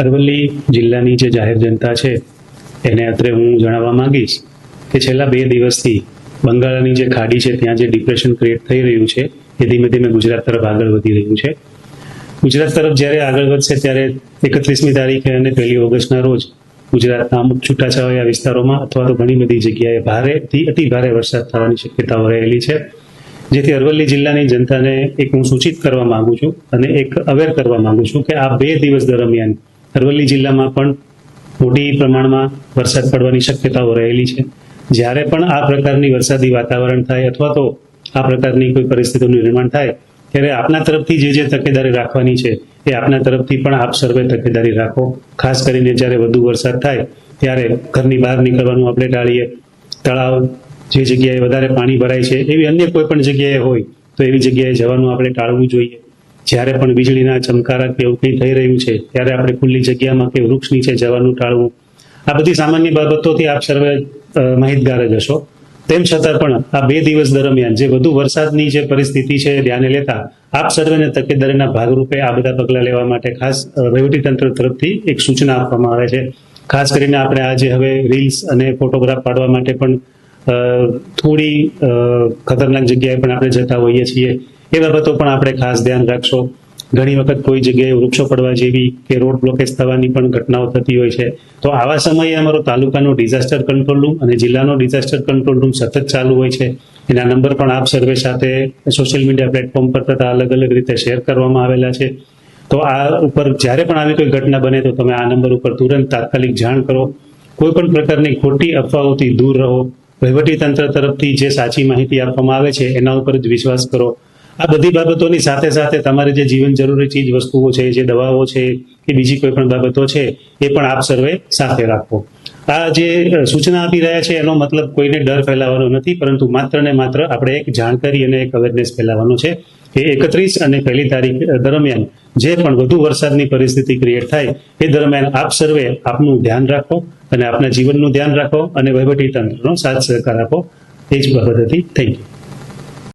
અરવલ્લી જિલ્લાની જે જાહેર જનતા છે એને અત્રે હું જણાવવા માંગીશ કે છેલ્લા 2 દિવસથી બંગાળની જે ખાડી છે ત્યાં જે ડિપ્રેશન ક્રિએટ થઈ રહ્યું છે એ ધીમે ધીમે ગુજરાત તરફ આગળ વધી રહ્યું છે. ગુજરાત તરફ જ્યારે આગળ વધશે ત્યારે 31મી તારીખે અને 1 ઓગસ્ટના રોજ ગુજરાતના અમુક છૂટાછવાયા વિસ્તારોમાં અથવા તો ઘણી બધી જગ્યાએ ભારેથી અતિ ભારે વરસાદ થવાની શક્યતાઓ રહેલી છે. જેથી અરવલ્લી જિલ્લાની જનતાને એક હું સૂચિત કરવા માંગુ છું અને એક અવેર કરવા માંગુ છું કે આ 2 દિવસ દરમિયાન અરવલ્લી જિલ્લામાં પણ મોટી પ્રમાણમાં વરસાદ પડવાની શક્યતાઓ રહેલી છે. જ્યારે પણ આ પ્રકારની વરસાદી વાતાવરણ થાય અથવા તો આ પ્રકારની કોઈ પરિસ્થિતિનું નિર્માણ થાય ત્યારે આપના તરફથી જે તકેદારી રાખવાની છે એ આપના તરફથી પણ આપ સર્વે તકેદારી રાખો. ખાસ કરીને જ્યારે વધુ વરસાદ થાય ત્યારે ઘરની બહાર નીકળવાનું આપણે ટાળીએ. તળાવ જે જગ્યાએ વધારે પાણી ભરાય છે એવી અન્ય કોઈ પણ જગ્યાએ હોય તો એવી જગ્યાએ જવાનું આપણે ટાળવું જોઈએ. જ્યારે પણ વીજળીના ચમકારા કે એવું કંઈ થઈ રહ્યું છે ત્યારે આપણે ખુલ્લી જગ્યામાં કે વૃક્ષ નીચે જવાનું ટાળવું. આ બધી સામાન્ય બાબતોથી આપ સર્વે માહિતગાર જ હશો. તેમ છતાં પણ આ 2 દિવસ દરમિયાન જે વધુ વરસાદની જે પરિસ્થિતિ છે ધ્યાને લેતા આપ સર્વેને તકેદારીના ભાગરૂપે આ બધા પગલાં લેવા માટે ખાસ વહીવટીતંત્ર તરફથી એક સૂચના આપવામાં આવે છે. ખાસ કરીને આપણે આજે હવે રીલ્સ અને ફોટોગ્રાફ પાડવા માટે પણ થોડી ખતરનાક જગ્યાએ પણ આપણે જતા હોઈએ છીએ. એ બાબતો પણ આપણે ખાસ ધ્યાન રાખશો. ઘણી વખત કોઈ જગ્યાએ વૃક્ષો પડવા જેવી કે રોડ બ્લોકેજ થવાની પણ ઘટનાઓ થતી હોય છે. તો આવા સમયે અમારો તાલુકાનો ડિઝાસ્ટર કંટ્રોલ રૂમ અને જિલ્લાનો ડિઝાસ્ટર કંટ્રોલ રૂમ સતત ચાલુ હોય છે. એના નંબર પણ આપ સર્વે સાથે સોશિયલ મીડિયા પ્લેટફોર્મ પર તથા અલગ અલગ રીતે શેર કરવામાં આવેલા છે. તો આ ઉપર જ્યારે પણ આવી કોઈ ઘટના બને તો તમે આ નંબર ઉપર તુરંત તાત્કાલિક જાણ કરો. કોઈ પણ પ્રકારની ખોટી અફવાઓથી દૂર રહો. વહીવટીતંત્ર તરફથી જે સાચી માહિતી આપવામાં આવે છે એના ઉપર જ વિશ્વાસ કરો. આ બધી બાબતોની સાથે સાથે તમારે જે જીવન જરૂરી ચીજ વસ્તુઓ છે, જે દવાઓ છે કે બીજી કોઈ પણ બાબતો છે એ પણ આપ સર્વે સાથે રાખો. આ જે સૂચના આપી રહ્યા છે એનો મતલબ કોઈને ડર ફેલાવવાનો નથી, પરંતુ માત્ર ને માત્ર આપણે એક જાણકારી અને એક અવેરનેસ ફેલાવવાનો છે કે 31 અને 1 તારીખ દરમિયાન જે પણ વધુ વરસાદની પરિસ્થિતિ ક્રિએટ થાય એ દરમિયાન આપ સર્વે આપનું ધ્યાન રાખો અને આપના જીવનનું ધ્યાન રાખો અને વહીવટીતંત્રનો સાથ સહકાર આપો. એ જ બાબત હતી. Thank you.